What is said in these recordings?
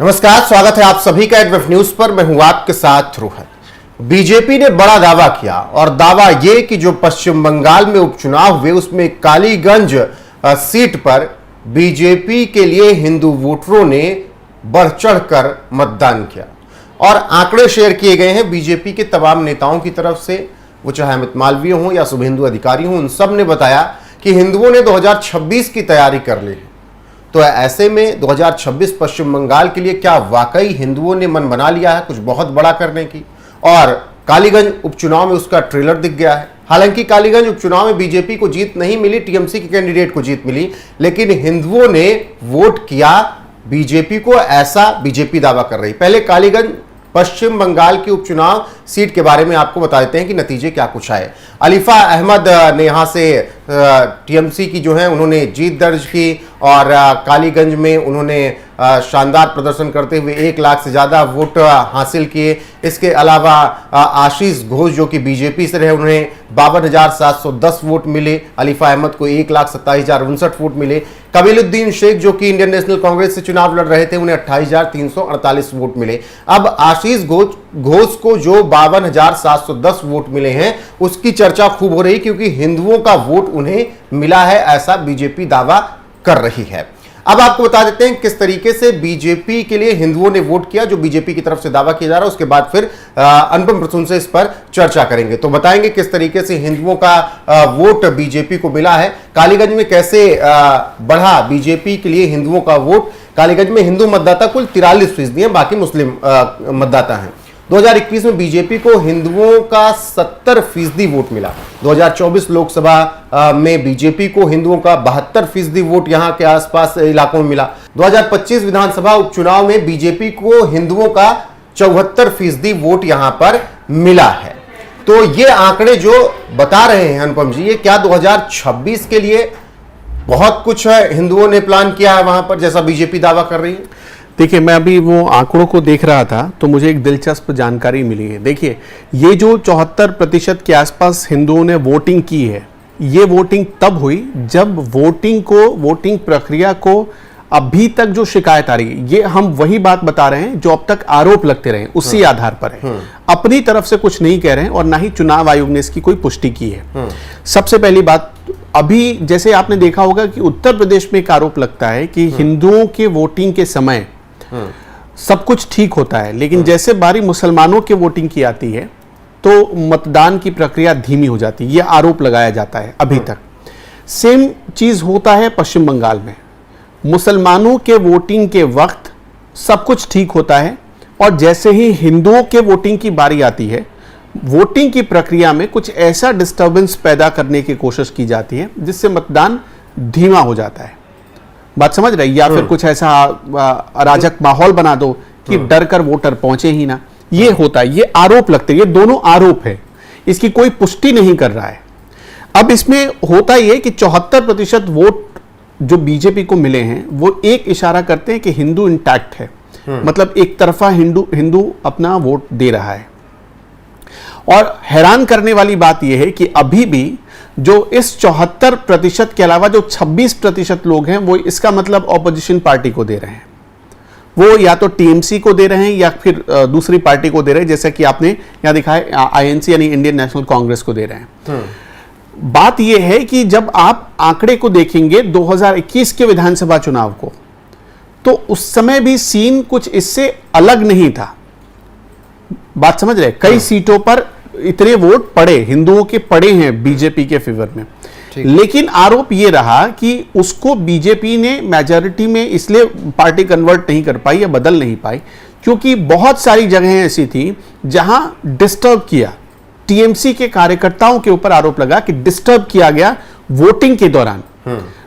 नमस्कार, स्वागत है आप सभी का एडवेफ न्यूज पर। मैं हूं आपके साथ रोहन। बीजेपी ने बड़ा दावा किया और दावा यह कि जो पश्चिम बंगाल में उपचुनाव हुए उसमें कालीगंज सीट पर बीजेपी के लिए हिंदू वोटरों ने बढ़ चढ़कर मतदान किया और आंकड़े शेयर किए गए हैं बीजेपी के तमाम नेताओं की तरफ से, वो चाहे अमित मालवीय हों या शुभेंदु अधिकारी हों, उन सब ने बताया कि हिंदुओं ने 2026 की तैयारी कर ली है। तो ऐसे में 2026 पश्चिम बंगाल के लिए क्या वाकई हिंदुओं ने मन बना लिया है कुछ बहुत बड़ा करने की? और कालीगंज उपचुनाव में उसका ट्रेलर दिख गया है। हालांकि कालीगंज उपचुनाव में बीजेपी को जीत नहीं मिली, टीएमसी के कैंडिडेट को जीत मिली, लेकिन हिंदुओं ने वोट किया बीजेपी को, ऐसा बीजेपी दावा कर रही। पहले कालीगंज पश्चिम बंगाल की उपचुनाव सीट के बारे में आपको बता देते हैं कि नतीजे क्या कुछ आए। अलीफा अहमद ने यहां से टीएमसी की जो है उन्होंने जीत दर्ज की और कालीगंज में उन्होंने शानदार प्रदर्शन करते हुए 1 लाख से ज्यादा वोट हासिल किए। इसके अलावा आशीष घोष जो कि बीजेपी से रहे, उन्हें 52,710 वोट मिले। अलीफा अहमद को 1,27,059 वोट मिले। कबीलुद्दीन शेख जो कि इंडियन नेशनल कांग्रेस से चुनाव लड़ रहे थे, उन्हें 28,348 वोट मिले। अब आशीष घोष को जो 52,710 वोट मिले हैं उसकी चर्चा खूब हो रही, क्योंकि हिंदुओं का वोट उन्हें मिला है, ऐसा बीजेपी दावा कर रही है। अब आपको बता देते हैं किस तरीके से बीजेपी के लिए हिंदुओं ने वोट किया, जो बीजेपी की तरफ से दावा किया जा रहा है। उसके बाद फिर अनुपम प्रसून से इस पर चर्चा करेंगे, तो बताएंगे किस तरीके से हिंदुओं का वोट बीजेपी को मिला है, कालीगंज में कैसे बढ़ा बीजेपी के लिए हिंदुओं का वोट। कालीगंज में हिंदू मतदाता कुल 43% हैं, बाकी मुस्लिम मतदाता हैं। 2021 में बीजेपी को हिंदुओं का 70% वोट मिला। 2024 लोकसभा में बीजेपी को हिंदुओं का 72% वोट यहां के आसपास इलाकों में मिला। 2025 विधानसभा उपचुनाव में बीजेपी को हिंदुओं का 74% वोट यहां पर मिला है। तो ये आंकड़े जो बता रहे हैं अनुपम जी, ये क्या 2026 के लिए बहुत कुछ है हिंदुओं ने प्लान किया है वहां पर, जैसा बीजेपी दावा कर रही है? देखिए, मैं अभी वो आंकड़ों को देख रहा था तो मुझे एक दिलचस्प जानकारी मिली है। देखिए, ये जो 74% के आसपास हिंदुओं ने वोटिंग की है, ये वोटिंग तब हुई जब वोटिंग प्रक्रिया को अभी तक जो शिकायत आ रही है, ये हम वही बात बता रहे हैं जो अब तक आरोप लगते रहे, उसी आधार पर है। अपनी तरफ से कुछ नहीं कह रहे हैं और ना ही चुनाव आयोग ने इसकी कोई पुष्टि की है। सबसे पहली बात, अभी जैसे आपने देखा होगा कि उत्तर प्रदेश में एक आरोप लगता है कि हिंदुओं के वोटिंग के समय सब कुछ ठीक होता है, लेकिन जैसे बारी मुसलमानों के वोटिंग की आती है तो मतदान की प्रक्रिया धीमी हो जाती है, यह आरोप लगाया जाता है अभी तक। सेम चीज होता है पश्चिम बंगाल में। मुसलमानों के वोटिंग के वक्त सब कुछ ठीक होता है और जैसे ही हिंदुओं के वोटिंग की बारी आती है, वोटिंग की प्रक्रिया में कुछ ऐसा डिस्टर्बेंस पैदा करने की कोशिश की जाती है जिससे मतदान धीमा हो जाता है। बात समझ रहे? या फिर कुछ ऐसा अराजक माहौल बना दो कि डर कर वोटर पहुंचे ही ना, ये होता है। ये आरोप लगते हैं, ये दोनों आरोप है, इसकी कोई पुष्टि नहीं कर रहा है। अब इसमें होता यह कि 74% वोट जो बीजेपी को मिले हैं वो एक इशारा करते हैं कि हिंदू इंटैक्ट है, मतलब एक तरफा हिंदू अपना वोट दे रहा है। और हैरान करने वाली बात यह है कि अभी भी जो इस 74% के अलावा जो 26% लोग हैं, वो इसका मतलब ऑपोजिशन पार्टी को दे रहे हैं। वो या तो टीएमसी को दे रहे हैं या फिर दूसरी पार्टी को दे रहे हैं, जैसे कि आपने यहां दिखा है आईएनसी यानी इंडियन नेशनल कांग्रेस को दे रहे हैं। बात यह है कि जब आप आंकड़े को देखेंगे 2021 के विधानसभा चुनाव को, तो उस समय भी सीन कुछ इससे अलग नहीं था। बात समझ रहे? कई सीटों पर इतने वोट पड़े, हिंदुओं के पड़े हैं बीजेपी के फेवर में, लेकिन आरोप यह रहा कि उसको बीजेपी ने मेजॉरिटी में इसलिए पार्टी कन्वर्ट नहीं कर पाई या बदल नहीं पाई क्योंकि बहुत सारी जगहें ऐसी थी जहां डिस्टर्ब किया। टीएमसी के कार्यकर्ताओं के ऊपर आरोप लगा कि डिस्टर्ब किया गया वोटिंग के दौरान,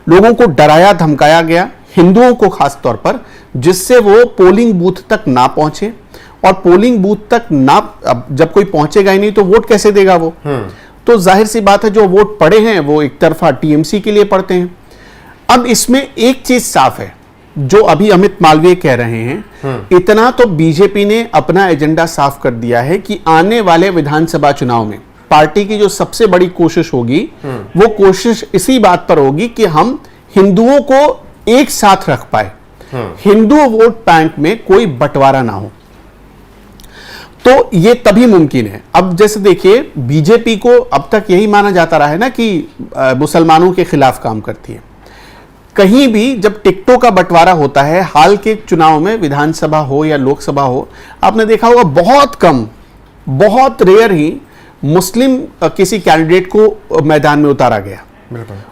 लोगों को डराया धमकाया गया, हिंदुओं को खास तौर पर, जिससे वो पोलिंग बूथ तक ना पहुंचे। और पोलिंग बूथ तक ना, अब जब कोई पहुंचेगा ही नहीं तो वोट कैसे देगा वो? तो जाहिर सी बात है जो वोट पड़े हैं वो एक तरफा टीएमसी के लिए पड़ते हैं। अब इसमें एक चीज साफ है, जो अभी अमित मालवीय कह रहे हैं, इतना तो बीजेपी ने अपना एजेंडा साफ कर दिया है कि आने वाले विधानसभा चुनाव में पार्टी की जो सबसे बड़ी कोशिश होगी वो कोशिश इसी बात पर होगी कि हम हिंदुओं को एक साथ रख पाए। हिंदू वोट बैंक में कोई बंटवारा ना हो, तो ये तभी मुमकिन है। अब जैसे देखिए, बीजेपी को अब तक यही माना जाता रहा है ना कि मुसलमानों के खिलाफ काम करती है। कहीं भी जब टिकटों का बंटवारा होता है, हाल के चुनाव में विधानसभा हो या लोकसभा हो, आपने देखा होगा बहुत कम, बहुत रेयर ही मुस्लिम किसी कैंडिडेट को मैदान में उतारा गया।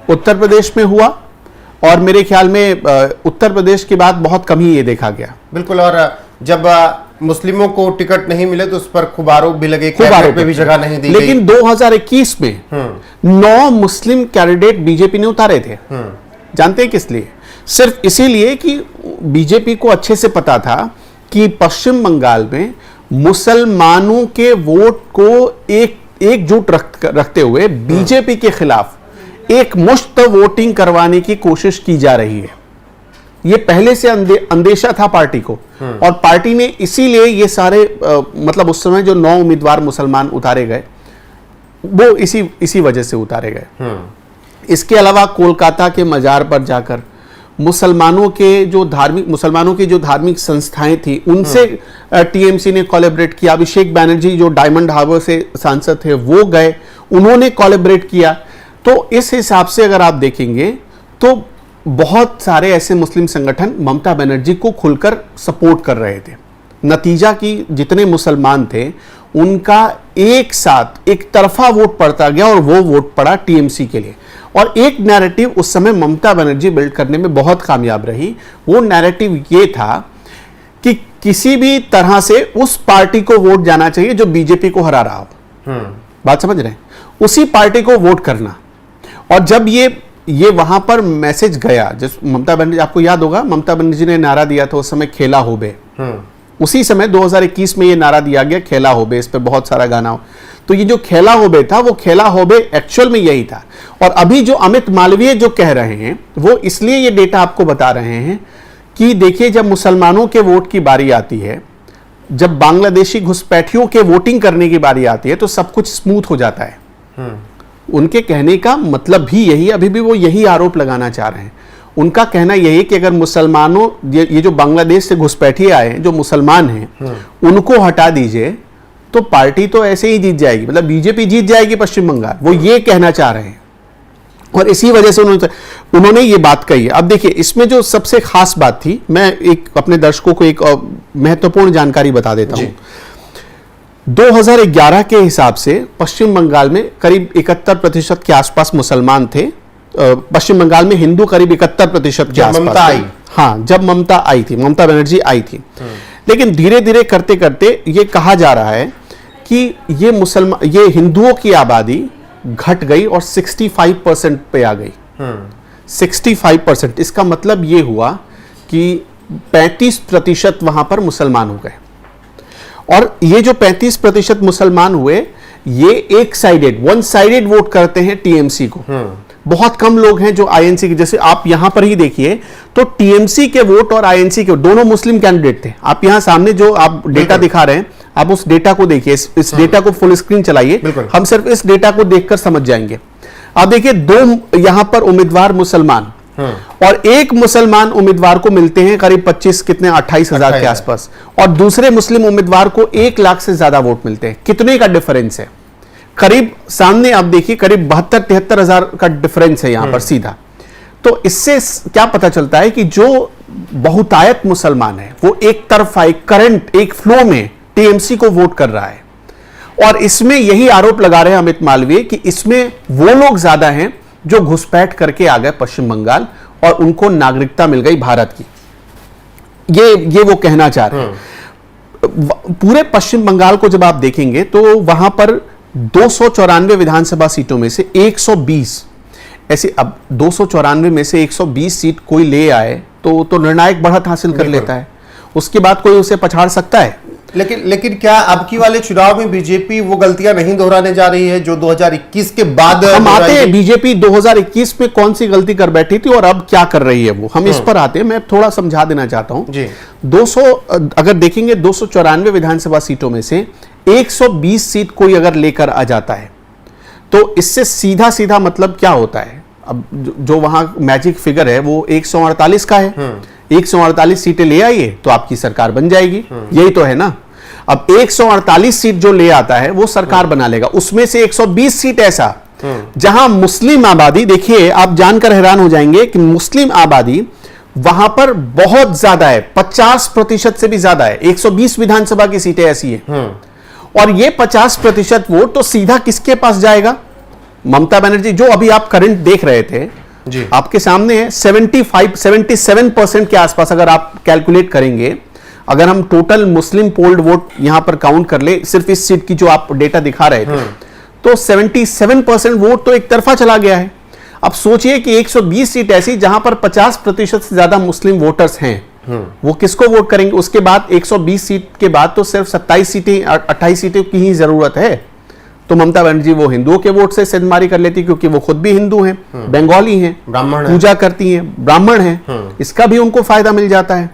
उत्तर प्रदेश में हुआ, और मेरे ख्याल में उत्तर प्रदेश के बाद बहुत कम ही ये देखा गया। बिल्कुल। और जब मुस्लिमों को टिकट नहीं मिले तो उस पर खूब आरोप भी लगे, कैबिनेट में भी जगह नहीं दी लेकिन 2021 में 9 मुस्लिम कैंडिडेट बीजेपी ने उतारे थे। जानते हैं किस लिए? सिर्फ इसीलिए कि बीजेपी को अच्छे से पता था कि पश्चिम बंगाल में मुसलमानों के वोट को एकजुट रखते हुए बीजेपी के खिलाफ एक मुश्त वोटिंग करवाने की कोशिश की जा रही है। ये पहले से अंदेशा था पार्टी को, और पार्टी ने इसीलिए ये सारे मतलब उस समय जो 9 उम्मीदवार मुसलमान उतारे गए वो इसी वजह से उतारे गए। इसके अलावा कोलकाता के मजार पर जाकर मुसलमानों की जो धार्मिक संस्थाएं थी उनसे टीएमसी ने कोलैबोरेट किया। अभिषेक बैनर्जी जो डायमंड हार्बर से सांसद थे वो गए, उन्होंने कोलैबोरेट किया। तो इस हिसाब से अगर आप देखेंगे तो बहुत सारे ऐसे मुस्लिम संगठन ममता बनर्जी को खुलकर सपोर्ट कर रहे थे। नतीजा कि जितने मुसलमान थे उनका एक साथ एक तरफा वोट पड़ता गया, और वो वोट पड़ा टीएमसी के लिए। और एक नैरेटिव उस समय ममता बनर्जी बिल्ड करने में बहुत कामयाब रही। वो नैरेटिव ये था कि किसी भी तरह से उस पार्टी को वोट जाना चाहिए जो बीजेपी को हरा रहा हो। बात समझ रहे हैं? उसी पार्टी को वोट करना। और जब ये वहां पर मैसेज गया, जिस ममता बनर्जी, आपको याद होगा ममता बनर्जी ने नारा दिया था उस समय, खेला होबे। उसी समय 2021 में ये नारा दिया गया, खेला होबे। इस पे बहुत सारा गाना हो। तो ये जो खेला होबे था, वो खेला होबे एक्चुअल में यही था। और अभी जो अमित मालवीय जो कह रहे हैं, वो इसलिए ये डेटा आपको बता रहे हैं कि देखिए, जब मुसलमानों के वोट की बारी आती है, जब बांग्लादेशी घुसपैठियों के वोटिंग करने की बारी आती है, तो सब कुछ स्मूथ हो जाता है। उनके कहने का मतलब भी यही, अभी भी वो यही आरोप लगाना चाह रहे हैं। उनका कहना यही कि अगर मुसलमानों, ये जो बांग्लादेश से घुसपैठिए आए जो मुसलमान हैं, उनको हटा दीजिए तो पार्टी तो ऐसे ही जीत जाएगी, मतलब बीजेपी जीत जाएगी पश्चिम बंगाल। वो ये कहना चाह रहे हैं, और इसी वजह से उन्होंने ये बात कही है। अब देखिए, इसमें जो सबसे खास बात थी, मैं एक अपने दर्शकों को एक महत्वपूर्ण जानकारी बता देता हूं। 2011 के हिसाब से पश्चिम बंगाल में करीब 71% के आसपास मुसलमान थे। पश्चिम बंगाल में हिंदू करीब 71% के आसपास आई। हाँ, जब ममता आई थी, ममता बनर्जी आई थी। लेकिन धीरे धीरे करते करते ये कहा जा रहा है कि ये हिंदुओं की आबादी घट गई और 65% पे आ गई। 65%। इसका मतलब ये हुआ कि 35% वहां पर मुसलमान हो गए। और ये जो 35% मुसलमान हुए, ये वन साइडेड वोट करते हैं टीएमसी को। बहुत कम लोग हैं जो आईएनसी के, जैसे आप यहां पर ही देखिए तो टीएमसी के वोट और आईएनसी के दोनों मुस्लिम कैंडिडेट थे। आप यहां सामने जो आप डेटा दिखा रहे हैं, आप उस डेटा को देखिए, इस डेटा को फुल स्क्रीन चलाइए, हम सिर्फ इस डेटा को देखकर समझ जाएंगे। आप देखिए, 2 यहां पर उम्मीदवार मुसलमान, और एक मुसलमान उम्मीदवार को मिलते हैं करीब 28,000 के आसपास, और दूसरे मुस्लिम उम्मीदवार को 1 लाख से ज्यादा वोट मिलते हैं। कितने का डिफरेंस है? करीब सामने आप देखिए, करीब 72-73 हजार का डिफरेंस है यहां पर सीधा। तो इससे क्या पता चलता है कि जो बहुतायत मुसलमान है वो एक तरफा, एक करंट, एक फ्लो में टीएमसी को वोट कर रहा है। और इसमें यही आरोप लगा रहे हैं अमित मालवीय कि इसमें वो लोग ज्यादा हैं जो घुसपैठ करके आ गए पश्चिम बंगाल और उनको नागरिकता मिल गई भारत की। ये वो कहना चाह रहे हैं। पूरे पश्चिम बंगाल को जब आप देखेंगे तो वहां पर 294 विधानसभा सीटों में से 120 ऐसे, अब 294 में से 120 सीट कोई ले आए तो निर्णायक बढ़त हासिल कर लेता है। उसके बाद कोई उसे पछाड़ सकता है। लेकिन क्या अब की वाले चुनाव में बीजेपी वो गलतियां नहीं दोहराने जा रही है जो 2021 के बाद? हम आते हैं, बीजेपी 2021 में कौन सी गलती कर बैठी थी और अब क्या कर रही है वो, हम इस पर आते हैं। मैं थोड़ा समझा देना चाहता हूं जी। 200 अगर देखेंगे 294 विधानसभा सीटों में से 120 सीट कोई अगर लेकर आ जाता है तो इससे सीधा सीधा मतलब क्या होता है? अब जो वहां मैजिक फिगर है वो 148 का है। 148 सीटें ले आइए तो आपकी सरकार बन जाएगी, यही तो है ना। अब 148 सीट जो ले आता है वो सरकार बना लेगा, उसमें से 120 सीट ऐसा जहां मुस्लिम आबादी, देखिए आप जानकर हैरान हो जाएंगे कि मुस्लिम आबादी वहां पर बहुत ज्यादा है, 50% से भी ज्यादा है। 120 विधानसभा की सीटें ऐसी है और ये 50% वोट तो सीधा किसके पास जाएगा? ममता बनर्जी, जो अभी आप करंट देख रहे थे जी, आपके सामने है 77% के आसपास। अगर आप कैलकुलेट करेंगे, अगर हम टोटल मुस्लिम पोल्ड वोट यहां पर काउंट कर ले, सिर्फ इस सीट की जो आप डेटा दिखा रहे थे, तो 77% वोट तो एक तरफा चला गया है। अब सोचिए कि 120 सीट ऐसी जहां पर 50% से ज्यादा मुस्लिम वोटर्स हैं, वो किसको वोट करेंगे? उसके बाद 120 सीट के बाद तो सिर्फ 27 सीटें 28 सीटों की ही जरूरत है। तो ममता बनर्जी वो हिंदुओं के वोट से सिंधमारी कर लेती, क्योंकि वो खुद भी हिंदू हैं, बंगाली हैं, ब्राह्मण पूजा करती हैं, ब्राह्मण हैं, इसका भी उनको फायदा मिल जाता है।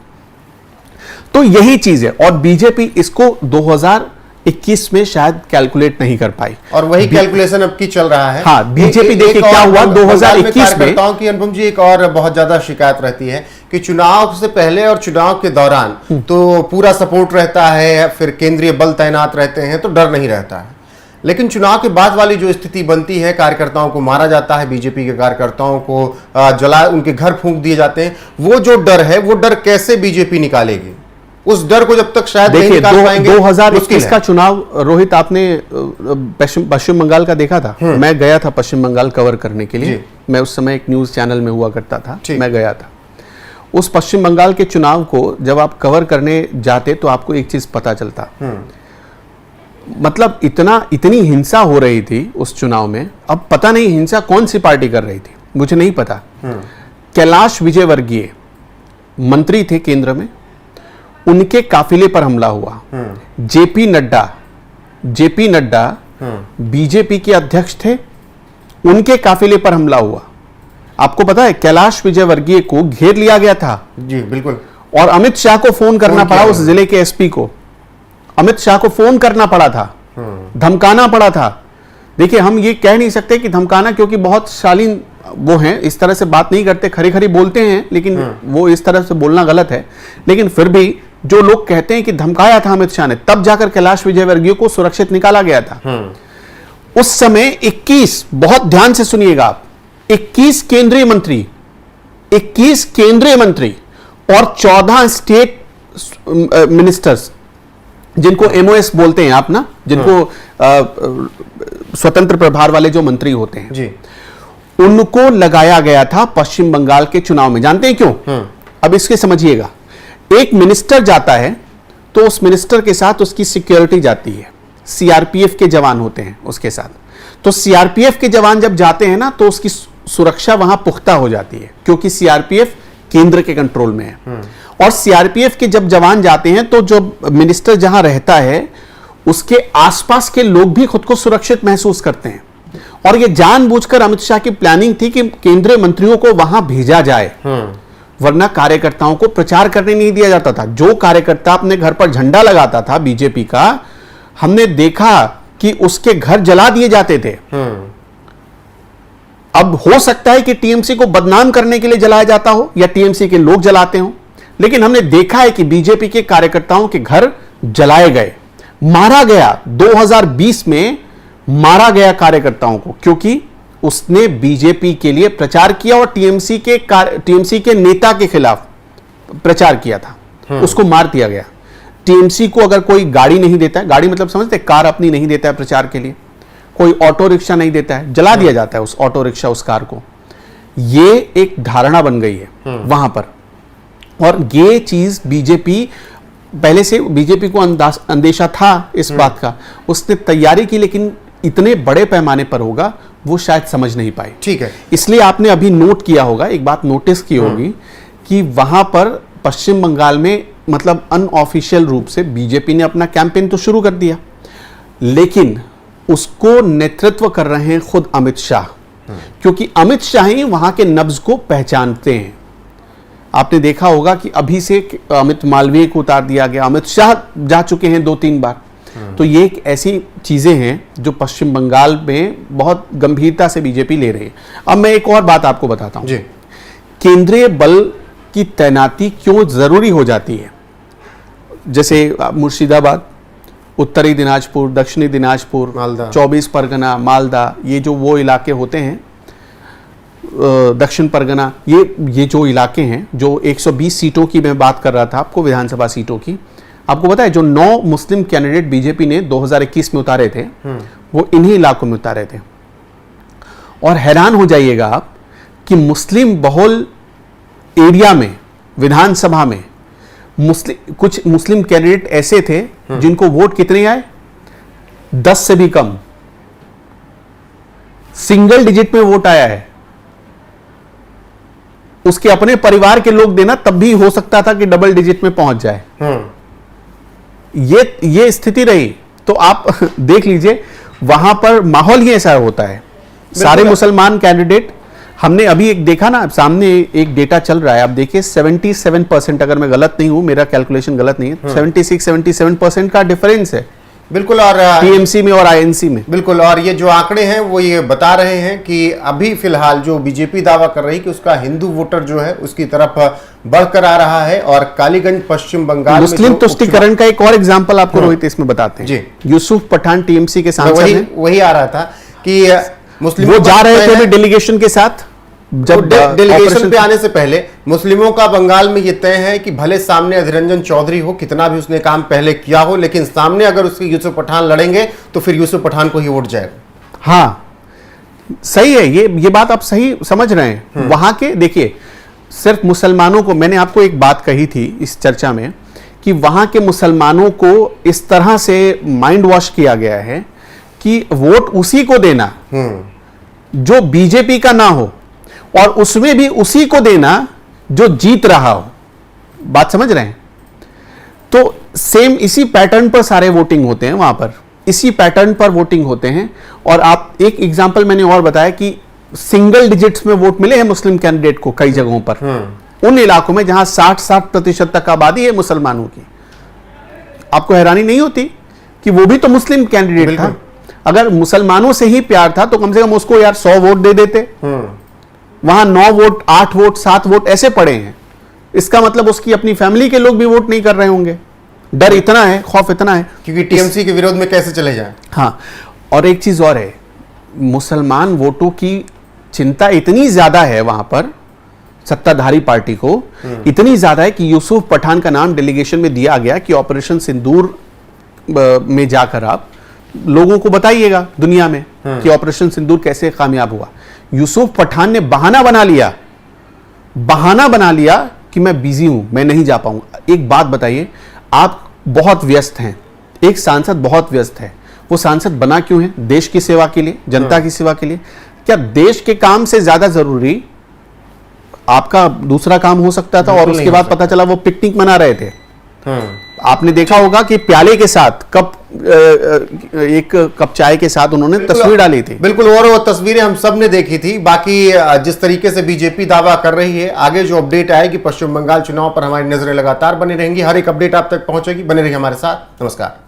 तो यही चीज है, और बीजेपी इसको 2021 में शायद कैलकुलेट नहीं कर पाई, और वही कैलकुलेशन अब की चल रहा है। हाँ, बीजेपी देखिए क्या हुआ 2021 में। की अनुपम जी, एक और बहुत ज्यादा शिकायत रहती है कि चुनाव से पहले और चुनाव के दौरान तो पूरा सपोर्ट रहता है, फिर केंद्रीय बल तैनात रहते हैं तो डर नहीं रहता है, लेकिन चुनाव के बाद वाली जो स्थिति बनती है, कार्यकर्ताओं को मारा जाता है, बीजेपी के कार्यकर्ताओं को जला, उनके घर फूंक दिए जाते हैं, वो जो डर है वो डर कैसे बीजेपी निकालेगी? उस डर को जब तक शायद नहीं निकाल पाएंगे। 2021 का चुनाव, रोहित, आपने पश्चिम बंगाल का देखा था? मैं गया था पश्चिम बंगाल कवर करने के लिए, मैं उस समय एक न्यूज चैनल में हुआ करता था, मैं गया था। उस पश्चिम बंगाल के चुनाव को जब आप कवर करने जाते तो आपको एक चीज पता चलता, मतलब इतनी हिंसा हो रही थी उस चुनाव में। अब पता नहीं हिंसा कौन सी पार्टी कर रही थी, मुझे नहीं पता। कैलाश विजयवर्गीय मंत्री थे केंद्र में, उनके काफिले पर हमला हुआ। जेपी नड्डा बीजेपी के अध्यक्ष थे, उनके काफिले पर हमला हुआ। आपको पता है कैलाश विजयवर्गीय को घेर लिया गया था। जी बिल्कुल। और अमित शाह को फोन करना पड़ा, उस जिले के एसपी को अमित शाह को फोन करना पड़ा था, धमकाना पड़ा था। देखिए, हम ये कह नहीं सकते कि धमकाना, क्योंकि बहुत शालीन वो हैं, इस तरह से बात नहीं करते, खरी खरी बोलते हैं, लेकिन वो इस तरह से बोलना गलत है। लेकिन फिर भी जो लोग कहते हैं कि धमकाया था अमित शाह ने, तब जाकर कैलाश विजयवर्गीय को सुरक्षित निकाला गया था। उस समय 21, बहुत ध्यान से सुनिएगा आप, 21 केंद्रीय मंत्री और 14 स्टेट मिनिस्टर्स, जिनको एमओएस बोलते हैं आप ना, जिनको स्वतंत्र प्रभार वाले जो मंत्री होते हैं जी, उनको लगाया गया था पश्चिम बंगाल के चुनाव में। जानते हैं क्यों? अब इसके समझिएगा। एक मिनिस्टर जाता है तो उस मिनिस्टर के साथ उसकी सिक्योरिटी जाती है, सीआरपीएफ के जवान होते हैं उसके साथ। तो सीआरपीएफ के जवान जब जाते हैं ना, तो उसकी सुरक्षा वहां पुख्ता हो जाती है, क्योंकि सीआरपीएफ केंद्र के कंट्रोल में है। और सीआरपीएफ के जब जवान जाते हैं तो जो मिनिस्टर जहां रहता है, उसके आसपास के लोग भी खुद को सुरक्षित महसूस करते हैं। और यह जानबूझकर अमित शाह की प्लानिंग थी कि केंद्रीय मंत्रियों को वहां भेजा जाए, वरना कार्यकर्ताओं को प्रचार करने नहीं दिया जाता था। जो कार्यकर्ता अपने घर पर झंडा लगाता था बीजेपी का, हमने देखा कि उसके घर जला दिए जाते थे। अब हो सकता है कि टीएमसी को बदनाम करने के लिए जलाया जाता हो, या टीएमसी के लोग जलाते हो, लेकिन हमने देखा है कि बीजेपी के कार्यकर्ताओं के घर जलाए गए, मारा गया। 2020 में मारा गया कार्यकर्ताओं को, क्योंकि उसने बीजेपी के लिए प्रचार किया और टीएमसी के नेता के खिलाफ प्रचार किया था, उसको मार दिया गया। टीएमसी को अगर कोई गाड़ी नहीं देता है, गाड़ी मतलब समझते, कार अपनी नहीं देता है प्रचार के लिए, कोई ऑटो रिक्शा नहीं देता है, जला दिया जाता है उस ऑटो रिक्शा, उस कार को। ये एक धारणा बन गई है वहां पर। और ये चीज बीजेपी, पहले से बीजेपी को अंदेशा था इस बात का, उसने तैयारी की, लेकिन इतने बड़े पैमाने पर होगा वो शायद समझ नहीं पाए। ठीक है, इसलिए आपने अभी नोट किया होगा, एक बात नोटिस की होगी कि वहां पर पश्चिम बंगाल में, मतलब अनऑफिशियल रूप से बीजेपी ने अपना कैंपेन तो शुरू कर दिया, लेकिन उसको नेतृत्व कर रहे हैं खुद अमित शाह, क्योंकि अमित शाह ही वहां के नब्ज को पहचानते हैं। आपने देखा होगा कि अभी से अमित मालवीय को उतार दिया गया, अमित शाह जा चुके हैं 2-3 बार। तो ये एक ऐसी चीजें हैं जो पश्चिम बंगाल में बहुत गंभीरता से बीजेपी ले रही है। अब मैं एक और बात आपको बताता हूं। केंद्रीय बल की तैनाती क्यों जरूरी हो जाती है। जैसे मुर्शिदाबाद, उत्तरी दिनाजपुर, दक्षिणी दिनाजपुर, मालदा, 24 परगना, मालदा, ये जो वो इलाके होते हैं, दक्षिण परगना, ये जो इलाके हैं, जो 120 सीटों की मैं बात कर रहा था आपको, विधानसभा सीटों की, आपको पता है जो 9 मुस्लिम कैंडिडेट बीजेपी ने 2021 में उतारे थे, वो इन्हीं इलाकों में उतारे थे। और हैरान हो जाइएगा आप कि मुस्लिम बहुल एरिया में, विधानसभा में कुछ मुस्लिम कैंडिडेट ऐसे थे जिनको वोट कितने आए, 10 से भी कम, सिंगल डिजिट में वोट आया है। उसके अपने परिवार के लोग देना तब भी हो सकता था कि डबल डिजिट में पहुंच जाए। ये स्थिति रही। तो आप देख लीजिए वहां पर माहौल ही ऐसा होता है। सारे मुसलमान कैंडिडेट, हमने अभी एक देखा ना, सामने एक डेटा चल रहा है, आप देखिए 77%, अगर मैं गलत नहीं हूं, मेरा कैलकुलेशन गलत नहीं है, 76-77% का डिफरेंस है बिल्कुल। और टीएमसी में और आईएनसी में। बिल्कुल। और ये जो आंकड़े हैं वो ये बता रहे हैं कि अभी फिलहाल जो बीजेपी दावा कर रही है कि उसका हिंदू वोटर जो है उसकी तरफ बढ़कर आ रहा है। और कालीगंज पश्चिम बंगाल मुस्लिम तुष्टीकरण का एक और एग्जांपल आपको रोहित इसमें बताते हैं जी। यूसुफ पठान टीएमसी के सांसद वही आ रहा था कि मुस्लिम वो जा रहे थे डेलीगेशन के साथ। जब डेलीगेशन पे आने से पहले मुस्लिमों का बंगाल में ये तय है कि भले सामने अधीर रंजन चौधरी हो, कितना भी उसने काम पहले किया हो, लेकिन सामने अगर उसके यूसुफ पठान लड़ेंगे तो फिर यूसुफ पठान को ही वोट जाएगा। हाँ, सही है, ये बात आप सही समझ रहे हैं। वहां के देखिए, सिर्फ मुसलमानों को, मैंने आपको एक बात कही थी इस चर्चा में कि वहां के मुसलमानों को इस तरह से माइंड वॉश किया गया है कि वोट उसी को देना जो बीजेपी का ना हो, और उसमें भी उसी को देना जो जीत रहा हो। बात समझ रहे हैं? तो सेम इसी पैटर्न पर सारे वोटिंग होते हैं वहां पर, इसी पैटर्न पर वोटिंग होते हैं। और आप एक एग्जांपल मैंने और बताया कि सिंगल डिजिट्स में वोट मिले हैं मुस्लिम कैंडिडेट को कई जगहों पर, उन इलाकों में जहां 60% तक आबादी है मुसलमानों की। आपको हैरानी नहीं होती कि वो भी तो मुस्लिम कैंडिडेट था? अगर मुसलमानों से ही प्यार था तो कम से कम उसको यार 100 वोट दे देते। वहां 9 वोट, 8 वोट, 7 वोट ऐसे पड़े हैं। इसका मतलब उसकी अपनी फैमिली के लोग भी वोट नहीं कर रहे होंगे। डर इतना है, खौफ इतना है, क्योंकि टीएमसी के विरोध में कैसे चले जाएं। हाँ, और एक चीज और है, मुसलमान वोटों की चिंता इतनी ज्यादा है वहां पर, सत्ताधारी पार्टी को इतनी ज्यादा है कि यूसुफ पठान का नाम डेलीगेशन में दिया गया कि ऑपरेशन सिंदूर में जाकर आप लोगों को बताइएगा दुनिया में कि ऑपरेशन सिंदूर कैसे कामयाब हुआ। यूसुफ पठान ने बहाना बना लिया कि मैं बिजी हूं, मैं नहीं जा पाऊंगा। एक बात बताइए, आप बहुत व्यस्त हैं, एक सांसद बहुत व्यस्त है, वो सांसद बना क्यों है? देश की सेवा के लिए, जनता की सेवा के लिए। क्या देश के काम से ज्यादा जरूरी आपका दूसरा काम हो सकता था? और उसके बाद पता चला वो पिकनिक मना रहे थे। आपने देखा होगा कि प्याले के साथ एक कप चाय के साथ उन्होंने तस्वीर डाली थी। बिल्कुल, और वो तस्वीरें हम सब ने देखी थी। बाकी जिस तरीके से बीजेपी दावा कर रही है, आगे जो अपडेट आएगी पश्चिम बंगाल चुनाव पर हमारी नजरें लगातार बनी रहेंगी। हर एक अपडेट आप तक पहुंचेगी, बने रहिए हमारे साथ। नमस्कार।